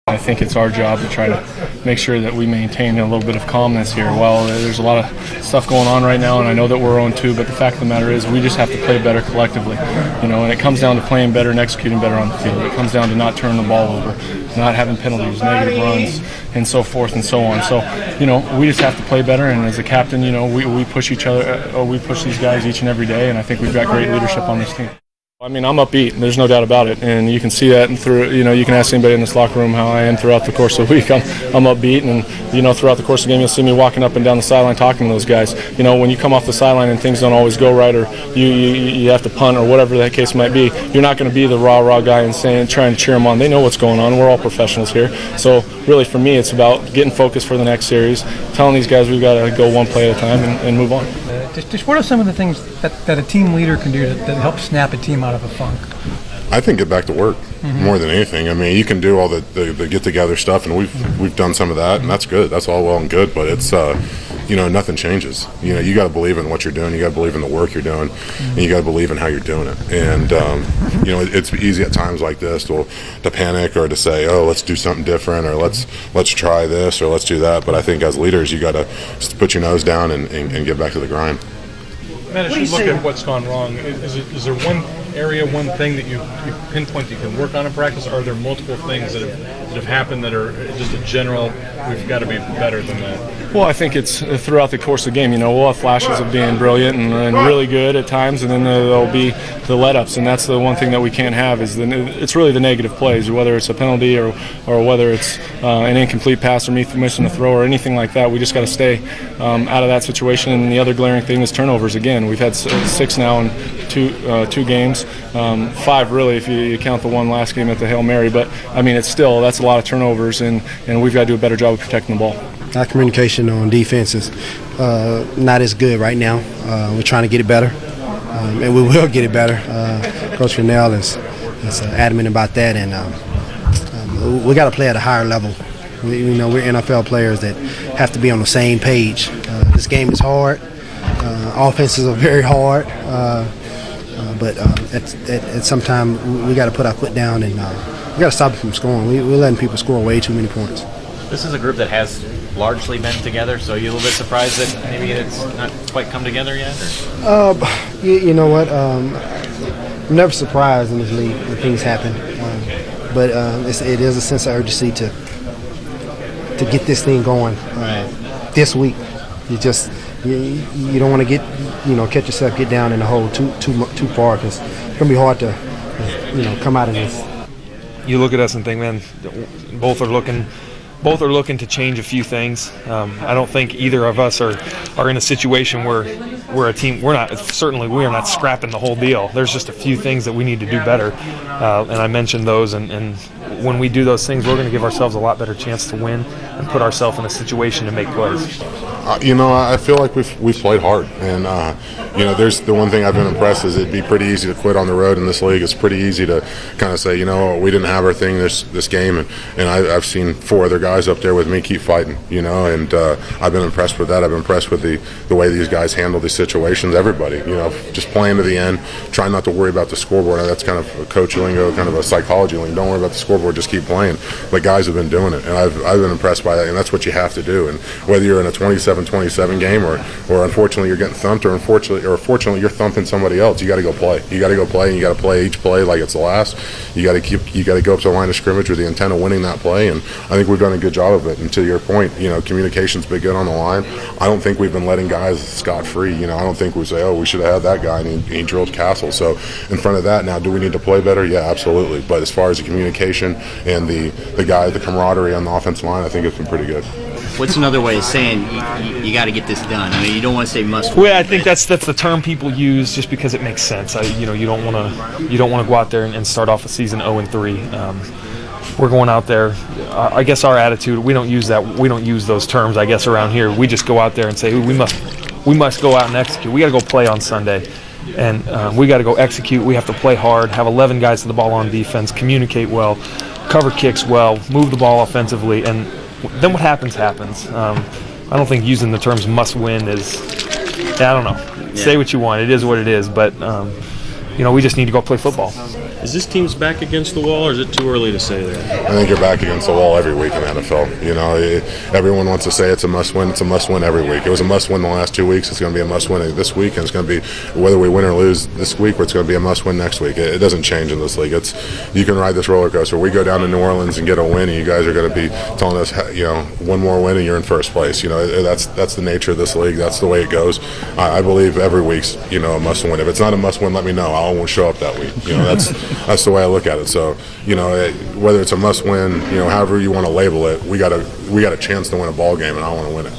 I think it's our job to try to make sure that we maintain a little bit of calmness here. Well, there's a lot of stuff going on right now, and I know that we're 0-2, but the fact of the matter is we just have to play better collectively. And it comes down to playing better and executing better on the field. It comes down to not turning the ball over, not having penalties, negative runs, and so forth and so on. So, we just have to play better, and as a captain, we push each other, we push these guys each and every day, and I think we've got great leadership on this team. I mean, I'm upbeat, there's no doubt about it, and you can see that through, you can ask anybody in this locker room how I am throughout the course of the week. I'm upbeat, and, throughout the course of the game, you'll see me walking up and down the sideline talking to those guys. When you come off the sideline and things don't always go right, or you have to punt or whatever that case might be, you're not going to be the rah-rah guy and trying to cheer them on. They know what's going on. We're all professionals here. So, really, for me, it's about getting focused for the next series, telling these guys we've got to go one play at a time and move on. Just what are some of the things that a team leader can do that help snap a team out of a funk? I think get back to work more than anything. I mean, you can do all the get-together stuff, and we've done some of that, and that's good. That's all well and good, but it's nothing changes. You got to believe in what you're doing. You got to believe in the work you're doing, and you got to believe in how you're doing it. And it's easy at times like this to panic or to say, oh, let's do something different, or let's try this, or let's do that. But I think as leaders, you got to put your nose down and get back to the grind. Matt, as you look at what's gone wrong, is there one area, one thing that you pinpoint that you can work on in practice, or are there multiple things that have happened that are just a general, we've got to be better than that? Well, I think it's throughout the course of the game. We'll have flashes of being brilliant and really good at times, and then there'll be the let-ups, and that's the one thing that we can't have is it's really the negative plays, whether it's a penalty or whether it's an incomplete pass or me missing a throw or anything like that. We just got to stay out of that situation, and the other glaring thing is turnovers again. We've had 6 now in two games, 5 really if you count the one last game at the Hail Mary, but I mean that's a lot of turnovers, and we've got to do a better job of protecting the ball. Our communication on defense is not as good right now. We're trying to get it better, and we will get it better. Coach Rennell is adamant about that, and we got to play at a higher level. We're NFL players that have to be on the same page. This game is hard. Offenses are very hard, but at some time we got to put our foot down, and we got to stop them from scoring. We're letting people score way too many points. This is a group that has largely been together, so you're a little bit surprised that maybe it's not quite come together yet? Or? You know what? I'm never surprised in this league when things happen, but it is a sense of urgency to get this thing going this week. You don't want to catch yourself get down in the hole too far, because it's gonna be hard to come out of this. You look at us and think, man, both are looking to change a few things. I don't think either of us are in a situation where we're a team. We are not scrapping the whole deal. There's just a few things that we need to do better, and I mentioned those. And when we do those things, we're going to give ourselves a lot better chance to win and put ourselves in a situation to make plays. I feel like we've played hard, and there's the one thing I've been impressed is it'd be pretty easy to quit on the road in this league. It's pretty easy to kind of say, we didn't have our thing this game, and I've seen 4 other guys up there with me keep fighting, and I've been impressed with that. I've been impressed with the way these guys handle these situations. Everybody, just playing to the end, trying not to worry about the scoreboard. That's kind of a coach lingo, kind of a psychology lingo. Don't worry about the scoreboard, just keep playing. But guys have been doing it, and I've been impressed by that, and that's what you have to do. And whether you're in a 27-27 game, or unfortunately you're getting thumped, or fortunately you're thumping somebody else, you got to go play. You got to go play, and you got to play each play like it's the last. You got to go up to the line of scrimmage with the intent of winning that play, and I think we've done a good job of it. And to your point, communication's been good on the line. I don't think we've been letting guys scot-free. I don't think we say, oh, we should have had that guy, and he drilled Castle. So in front of that, now, do we need to play better? Yeah, absolutely. But as far as the communication and the camaraderie on the offensive line, I think it's been pretty good. What's another way of saying you got to get this done? I mean, you don't want to say must. Well, I think that's the term people use just because it makes sense. You don't want to go out there and start off a season 0-3. We're going out there. I guess our attitude, we don't use that. We don't use those terms. I guess around here, we just go out there and say we must go out and execute. We got to go play on Sunday, and we got to go execute. We have to play hard, have 11 guys to the ball on defense, communicate well, cover kicks well, move the ball offensively, and then what happens. I don't think using the terms must win is, I don't know. Say what you want. It is what it is. But we just need to go play football. Is this team's back against the wall, or is it too early to say that? I think you're back against the wall every week in the NFL. Everyone wants to say it's a must-win. It's a must-win every week. It was a must-win the last 2 weeks. It's going to be a must-win this week, and it's going to be whether we win or lose this week, or it's going to be a must-win next week. It doesn't change in this league. You can ride this roller coaster. We go down to New Orleans and get a win, and you guys are going to be telling us, one more win and you're in first place. That's the nature of this league. That's the way it goes. I believe every week's a must-win. If it's not a must-win, let me know. I won't show up that week. That's the way I look at it. So, whether it's a must-win, however you want to label it, we got a chance to win a ball game, and I want to win it.